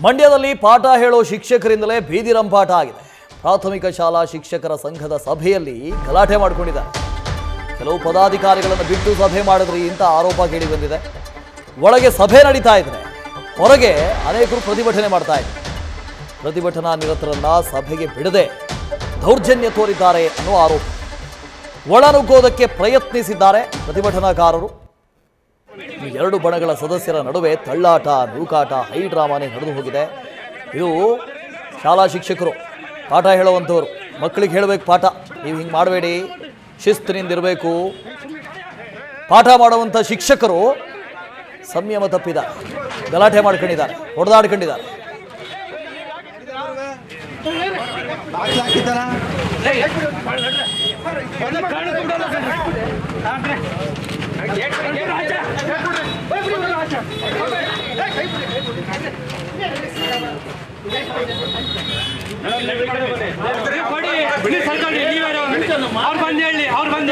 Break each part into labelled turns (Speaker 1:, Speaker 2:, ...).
Speaker 1: ಮಂಡ್ಯದಲ್ಲಿ ಪಾಠ ಹೇಳೋ ಶಿಕ್ಷಕರಿಂದಲೇ ಬೀದಿ ರಂಪಾಟ ಆಗಿದೆ. ಪ್ರಾಥಮಿಕ ಶಾಲಾ ಶಿಕ್ಷಕರ ಸಂಘದ ಸಭೆಯಲ್ಲಿ ಗಲಾಟೆ ಮಾಡಿಕೊಂಡಿದ್ದಾರೆ. ಕೆಲವು ಪದಾಧಿಕಾರಿಗಳನ್ನು ಬಿಟ್ಟು ಸಭೆ ಮಾಡಿದ್ರಿ ಅಂತ ಆರೋಪ ಕೇಳಿ ಬಂದಿದೆ. ಒಳಗೆ ಸಭೆ ನಡೀತಾ ಇದ್ರೆ ಹೊರಗೆ ಅನೇಕರು ಪ್ರತಿಭಟನೆ ಮಾಡ್ತಾ ಇದ್ದಾರೆ. ಪ್ರತಿಭಟನಾ ನಿರತರನ್ನ ಸಭೆಗೆ ಬಿಡದೆ ದೌರ್ಜನ್ಯ ತೋರಿದ್ದಾರೆ ಅನ್ನೋ ಆರೋಪ. ಒಳನುಗ್ಗೋದಕ್ಕೆ ಪ್ರಯತ್ನಿಸಿದ್ದಾರೆ ಪ್ರತಿಭಟನಾಕಾರರು. ಎರಡು ಬಣಗಳ ಸದಸ್ಯರ ನಡುವೆ ತಳ್ಳಾಟ, ನೂಕಾಟ, ಹೈ ಡ್ರಾಮಾನೇ ನಡೆದು ಹೋಗಿದೆ. ಇದು ಶಾಲಾ ಶಿಕ್ಷಕರು ಪಾಠ ಹೇಳುವಂಥವ್ರು, ಮಕ್ಕಳಿಗೆ ಹೇಳಬೇಕು ಪಾಠ, ನೀವು ಹಿಂಗೆ ಮಾಡಬೇಡಿ, ಶಿಸ್ತಿನಿಂದಿರಬೇಕು. ಪಾಠ ಮಾಡುವಂಥ ಶಿಕ್ಷಕರು ಸಂಯಮ ತಪ್ಪಿದ್ದಾರೆ, ಗಲಾಟೆ ಮಾಡ್ಕೊಂಡಿದ್ದಾರೆ, ಹೊಡೆದಾಡ್ಕೊಂಡಿದ್ದಾರೆ.
Speaker 2: ಅವ್ರು ಬಂದು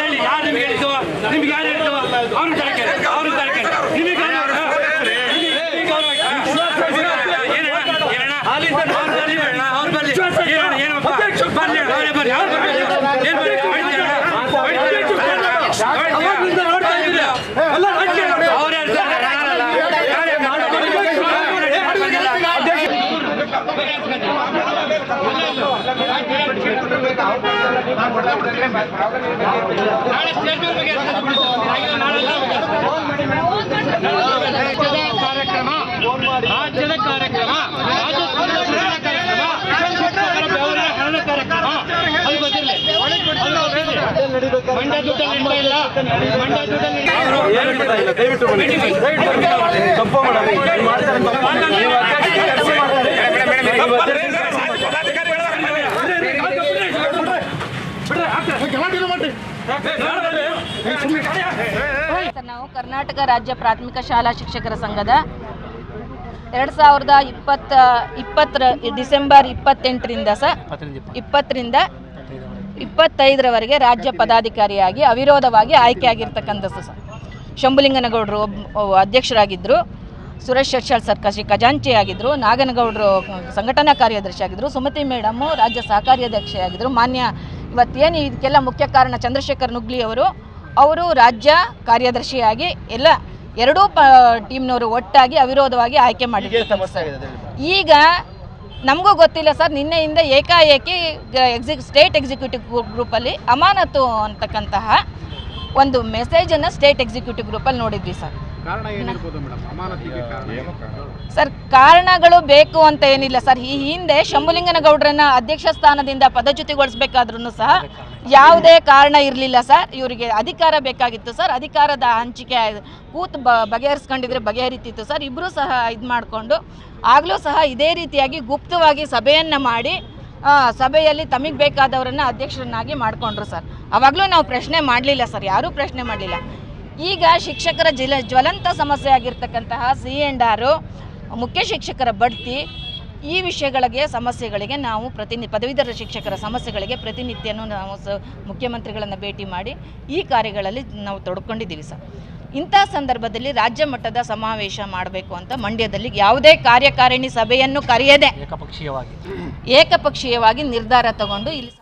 Speaker 2: ಹೇಳಿ ಯಾರು ನಿಮ್ಗೆ ಹೇಳಿದ್ದು, ನಿಮ್ಗೆ ಯಾರು ಹೇಳಿದ್ದು, ಅವ್ರು ತರಕೆ ನಿಮಗೆ ರಾಜ್ಯದ ಕಾರ್ಯಕ್ರಮ ಮಂಡ್ಯ ದುಡ್ಡಲ್ಲಿ ಇಲ್ಲ, ಮಂಡ್ಯ ದುಡ್ಡಲ್ಲಿ
Speaker 3: ನಾವು ಕರ್ನಾಟಕ ರಾಜ್ಯ ಪ್ರಾಥಮಿಕ ಶಾಲಾ ಶಿಕ್ಷಕರ ಸಂಘದ 2020 ಡಿಸೆಂಬರ್ 28ರಿಂದ 25ರವರೆಗೆ ರಾಜ್ಯ ಪದಾಧಿಕಾರಿಯಾಗಿ ಅವಿರೋಧವಾಗಿ ಆಯ್ಕೆಯಾಗಿರ್ತಕ್ಕಂಥ ಶಂಭುಲಿಂಗನಗೌಡರು ಅಧ್ಯಕ್ಷರಾಗಿದ್ದರು, ಸುರೇಶ್ ಶೆಟ್ಷಾಳ್ ಸರ್ಕಾರಿ ಖಜಾಂಚಿ ಆಗಿದ್ದರು, ನಾಗನಗೌಡರು ಸಂಘಟನಾ ಕಾರ್ಯದರ್ಶಿ ಆಗಿದ್ದರು, ಸುಮತಿ ಮೇಡಮು ರಾಜ್ಯ ಸಹಕಾರಿ ಅಧ್ಯಕ್ಷೆಯಾಗಿದ್ದರು. ಮಾನ್ಯ ಇವತ್ತೇನು ಇದಕ್ಕೆಲ್ಲ ಮುಖ್ಯ ಕಾರಣ ಚಂದ್ರಶೇಖರ್ ನುಗ್ಲಿ ಅವರು ರಾಜ್ಯ ಕಾರ್ಯದರ್ಶಿಯಾಗಿ ಎಲ್ಲ ಎರಡೂ ಟೀಮ್ನವರು ಒಟ್ಟಾಗಿ ಅವಿರೋಧವಾಗಿ ಆಯ್ಕೆ ಮಾಡಿದ್ದಾರೆ. ಈಗ ನಮಗೂ ಗೊತ್ತಿಲ್ಲ ಸರ್, ನಿನ್ನೆಯಿಂದ ಏಕಾಏಕಿ ಸ್ಟೇಟ್ ಎಕ್ಸಿಕ್ಯೂಟಿವ್ ಗ್ರೂಪಲ್ಲಿ ಅಮಾನತು ಅಂತಕ್ಕಂತಹ ಒಂದು ಮೆಸೇಜನ್ನು ಸ್ಟೇಟ್ ಎಕ್ಸಿಕ್ಯೂಟಿವ್ ಗ್ರೂಪಲ್ಲಿ ನೋಡಿದ್ವಿ ಸರ್. ಸರ್ ಕಾರಣಗಳು ಬೇಕು ಅಂತ ಏನಿಲ್ಲ ಸರ್. ಈ ಹಿಂದೆ ಶಂಭುಲಿಂಗನಗೌಡರನ್ನ ಅಧ್ಯಕ್ಷ ಸ್ಥಾನದಿಂದ ಪದಚ್ಯುತಿಗೊಳಿಸಬೇಕಾದ್ರೂ ಸಹ ಯಾವುದೇ ಕಾರಣ ಇರಲಿಲ್ಲ ಸರ್. ಇವರಿಗೆ ಅಧಿಕಾರ ಬೇಕಾಗಿತ್ತು ಸರ್. ಅಧಿಕಾರದ ಹಂಚಿಕೆ ಕೂತು ಬಗೆಹರಿಸ್ಕೊಂಡಿದ್ರೆ ಬಗೆಹರಿತಿತ್ತು ಸರ್. ಇಬ್ಬರೂ ಸಹ ಇದು ಮಾಡಿಕೊಂಡು ಆಗಲೂ ಸಹ ಇದೇ ರೀತಿಯಾಗಿ ಗುಪ್ತವಾಗಿ ಸಭೆಯನ್ನು ಮಾಡಿ ಸಭೆಯಲ್ಲಿ ತಮಗೆ ಬೇಕಾದವರನ್ನು ಅಧ್ಯಕ್ಷರನ್ನಾಗಿ ಮಾಡಿಕೊಂಡ್ರು ಸರ್. ಆವಾಗಲೂ ನಾವು ಪ್ರಶ್ನೆ ಮಾಡಲಿಲ್ಲ ಸರ್, ಯಾರೂ ಪ್ರಶ್ನೆ ಮಾಡಲಿಲ್ಲ. ಈಗ ಶಿಕ್ಷಕರ ಜ್ವಲಂತ ಸಮಸ್ಯೆ ಆಗಿರ್ತಕ್ಕಂತಹ C&R, ಮುಖ್ಯ ಶಿಕ್ಷಕರ ಬಡ್ತಿ, ಈ ವಿಷಯಗಳಿಗೆ ಸಮಸ್ಯೆಗಳಿಗೆ ನಾವು ಪದವೀಧರ ಶಿಕ್ಷಕರ ಸಮಸ್ಯೆಗಳಿಗೆ ಪ್ರತಿನಿತ್ಯನೂ ನಾವು ಮುಖ್ಯಮಂತ್ರಿಗಳನ್ನು ಭೇಟಿ ಮಾಡಿ ಈ ಕಾರ್ಯಗಳಲ್ಲಿ ನಾವು ತೊಡ್ಕೊಂಡಿದ್ದೀವಿ ಸರ್. ಇಂಥ ಸಂದರ್ಭದಲ್ಲಿ ರಾಜ್ಯ ಮಟ್ಟದ ಸಮಾವೇಶ ಮಾಡಬೇಕು ಅಂತ ಮಂಡ್ಯದಲ್ಲಿ ಯಾವುದೇ ಕಾರ್ಯಕಾರಿಣಿ ಸಭೆಯನ್ನು ಕರೆಯದೆ ಏಕಪಕ್ಷೀಯವಾಗಿ ನಿರ್ಧಾರ ತಗೊಂಡು ಇಲ್ಲಿ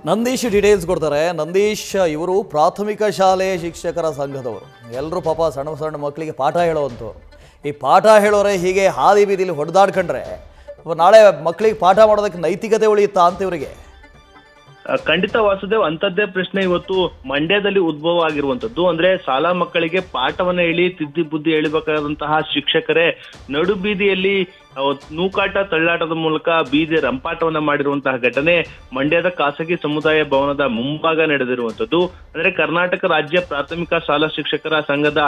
Speaker 1: ನಂದೀಶ್ ಡೀಟೇಲ್ಸ್ ಕೊಡ್ತಾರೆ. ನಂದೀಶ್ ಇವರು ಪ್ರಾಥಮಿಕ ಶಾಲೆ ಶಿಕ್ಷಕರ ಸಂಘದವರು, ಎಲ್ಲರೂ ಪಾಪ ಸಣ್ಣ ಸಣ್ಣ ಮಕ್ಕಳಿಗೆ ಪಾಠ ಹೇಳೋವಂಥವ್ರು. ಈ ಪಾಠ ಹೇಳೋರೆ ಹೀಗೆ ಹಾದಿ ಬೀದಿಲಿ ಹೊಡೆದಾಡ್ಕೊಂಡ್ರೆ ನಾಳೆ ಮಕ್ಕಳಿಗೆ ಪಾಠ ಮಾಡೋದಕ್ಕೆ ನೈತಿಕತೆ ಉಳಿಯುತ್ತಾ ಅಂತ ಇವರಿಗೆ?
Speaker 4: ಖಂಡಿತ ವಾಸುದೇವ್, ಅಂತದ್ದೇ ಪ್ರಶ್ನೆ ಇವತ್ತು ಮಂಡ್ಯದಲ್ಲಿ ಉದ್ಭವ ಆಗಿರುವಂತದ್ದು. ಅಂದ್ರೆ ಶಾಲಾ ಮಕ್ಕಳಿಗೆ ಪಾಠವನ್ನ ಹೇಳಿ ತಿದ್ದಿ ಬುದ್ಧಿ ಹೇಳಬೇಕಾದಂತಹ ಶಿಕ್ಷಕರೇ ನಡು ಬೀದಿಯಲ್ಲಿ ನೂಕಾಟ ತಳ್ಳಾಟದ ಮೂಲಕ ಬೀದಿ ರಂಪಾಟವನ್ನ ಮಾಡಿರುವಂತಹ ಘಟನೆ ಮಂಡ್ಯದ ಖಾಸಗಿ ಸಮುದಾಯ ಭವನದ ಮುಂಭಾಗ ನಡೆದಿರುವಂತದ್ದು. ಅಂದ್ರೆ ಕರ್ನಾಟಕ ರಾಜ್ಯ ಪ್ರಾಥಮಿಕ ಶಾಲಾ ಶಿಕ್ಷಕರ ಸಂಘದ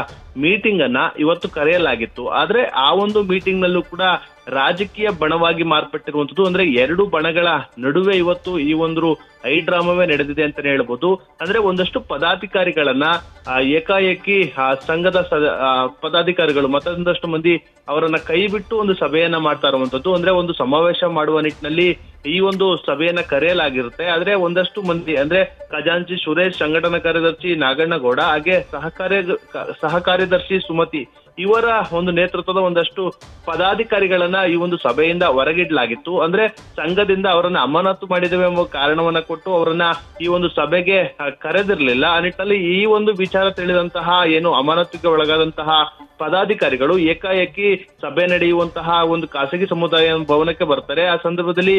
Speaker 4: ಮೀಟಿಂಗ್ ಅನ್ನ ಇವತ್ತು ಕರೆಯಲಾಗಿತ್ತು. ಆದ್ರೆ ಆ ಒಂದು ಮೀಟಿಂಗ್ ನಲ್ಲೂ ಕೂಡ ರಾಜಕೀಯ ಬಣವಾಗಿ ಮಾರ್ಪಟ್ಟಿರುವಂತದ್ದು. ಅಂದ್ರೆ ಎರಡು ಬಣಗಳ ನಡುವೆ ಇವತ್ತು ಈ ಒಂದು ಐ ಡ್ರಾಮವೇ ನಡೆದಿದೆ ಅಂತಾನೆ ಹೇಳ್ಬೋದು. ಅಂದ್ರೆ ಒಂದಷ್ಟು ಪದಾಧಿಕಾರಿಗಳನ್ನ ಏಕಾಏಕಿ ಸಂಘದ ಪದಾಧಿಕಾರಿಗಳು ಮತ್ತೊಂದಷ್ಟು ಮಂದಿ ಅವರನ್ನ ಕೈ ಬಿಟ್ಟು ಒಂದು ಸಭೆಯನ್ನ ಮಾಡ್ತಾ ಇರುವಂತದ್ದು. ಅಂದ್ರೆ ಒಂದು ಸಮಾವೇಶ ಮಾಡುವ ನಿಟ್ಟಿನಲ್ಲಿ ಈ ಒಂದು ಸಭೆಯನ್ನ ಕರೆಯಲಾಗಿರುತ್ತೆ. ಆದ್ರೆ ಒಂದಷ್ಟು ಮಂದಿ ಅಂದ್ರೆ ಖಜಾಂಚಿ ಸುರೇಶ್, ಸಂಘಟನಾ ಕಾರ್ಯದರ್ಶಿ ನಾಗಣ್ಣಗೌಡ, ಹಾಗೆ ಸಹಕಾರ್ಯದರ್ಶಿ ಸುಮತಿ, ಇವರ ಒಂದು ನೇತೃತ್ವದ ಒಂದಷ್ಟು ಪದಾಧಿಕಾರಿಗಳನ್ನ ಈ ಒಂದು ಸಭೆಯಿಂದ ಹೊರಗಿಡ್ಲಾಗಿತ್ತು. ಅಂದ್ರೆ ಸಂಘದಿಂದ ಅವರನ್ನ ಅಮಾನತು ಮಾಡಿದ್ದೇವೆ ಎಂಬ ಕಾರಣವನ್ನ ಕೊಟ್ಟು ಅವರನ್ನ ಈ ಒಂದು ಸಭೆಗೆ ಕರೆದಿರ್ಲಿಲ್ಲ. ಆ ನಿಟ್ಟಿನಲ್ಲಿ ಈ ಒಂದು ವಿಚಾರ ತಿಳಿದಂತಹ ಏನು ಅಮಾನತಿಗೆ ಒಳಗಾದಂತಹ ಪದಾಧಿಕಾರಿಗಳು ಏಕಾಏಕಿ ಸಭೆ ನಡೆಯುವಂತಹ ಒಂದು ಖಾಸಗಿ ಸಮುದಾಯ ಭವನಕ್ಕೆ ಬರ್ತಾರೆ. ಆ ಸಂದರ್ಭದಲ್ಲಿ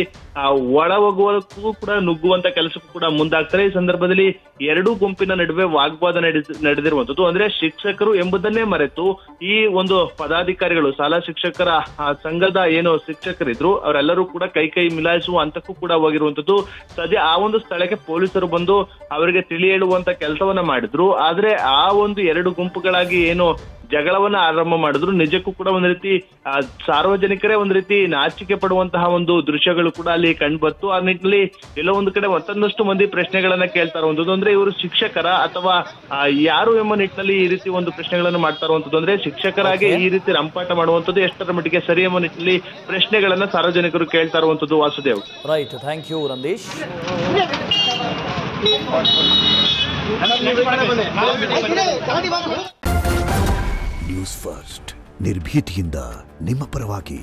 Speaker 4: ಒಳ ಹೋಗುವಕ್ಕೂ ಕೂಡ ನುಗ್ಗುವಂತ ಕೆಲಸಕ್ಕೂ ಕೂಡ ಮುಂದಾಗ್ತಾರೆ. ಈ ಸಂದರ್ಭದಲ್ಲಿ ಎರಡೂ ಗುಂಪಿನ ನಡುವೆ ವಾಗ್ವಾದ ನಡೆದಿರುವಂತದ್ದು. ಅಂದ್ರೆ ಶಿಕ್ಷಕರು ಎಂಬುದನ್ನೇ ಮರೆತು ಈ ಒಂದು ಪದಾಧಿಕಾರಿಗಳು ಶಾಲಾ ಶಿಕ್ಷಕರ ಸಂಘದ ಏನು ಶಿಕ್ಷಕರಿದ್ರು ಅವರೆಲ್ಲರೂ ಕೂಡ ಕೈ ಮಿಲಾಯಿಸುವ ಹಂತಕ್ಕೂ ಕೂಡ ಹೋಗಿರುವಂತದ್ದು. ಸದ್ಯ ಆ ಒಂದು ಸ್ಥಳಕ್ಕೆ ಪೊಲೀಸರು ಬಂದು ಅವರಿಗೆ ತಿಳಿ ಹೇಳುವಂತ ಕೆಲಸವನ್ನ ಮಾಡಿದ್ರು. ಆದ್ರೆ ಆ ಒಂದು ಎರಡು ಗುಂಪುಗಳಾಗಿ ಏನು ಜಗಳವನ್ನ ಆರಂಭ ಮಾಡಿದ್ರು, ನಿಜಕ್ಕೂ ಕೂಡ ಒಂದ್ ರೀತಿ ಸಾರ್ವಜನಿಕರೇ ಒಂದ್ ರೀತಿ ನಾಚಿಕೆ ಪಡುವಂತಹ ಒಂದು ದೃಶ್ಯಗಳು ಕೂಡ ಅಲ್ಲಿ ಕಂಡುಬತ್ತು. ಆ ನಿಟ್ಟಿನಲ್ಲಿ ಎಲ್ಲೋ ಒಂದು ಕಡೆ ಮತ್ತೊಂದಷ್ಟು ಮಂದಿ ಪ್ರಶ್ನೆಗಳನ್ನ ಕೇಳ್ತಾ ಇರುವಂತದ್ದು. ಅಂದ್ರೆ ಇವರು ಶಿಕ್ಷಕರ ಅಥವಾ ಯಾರು ಎಂಬ ನಿಟ್ಟಿನಲ್ಲಿ ಈ ರೀತಿ ಒಂದು ಪ್ರಶ್ನೆಗಳನ್ನ ಮಾಡ್ತಾ ಇರುವಂತದ್ದು. ಅಂದ್ರೆ ಶಿಕ್ಷಕರಾಗಿ ಈ ರೀತಿ ರಂಪಾಟ ಮಾಡುವಂತದ್ದು ಎಷ್ಟರ ಮಟ್ಟಿಗೆ ಸರಿ ಎಂಬ ನಿಟ್ಟಿನಲ್ಲಿ ಪ್ರಶ್ನೆಗಳನ್ನ ಸಾರ್ವಜನಿಕರು ಕೇಳ್ತಾ ಇರುವಂತದ್ದು. Vasudev.
Speaker 1: Right, thank you Nandish.
Speaker 5: News first ನಿರ್ಭೀತಿಯಿಂದ ನಿಮ್ಮ ಪರವಾಗಿ.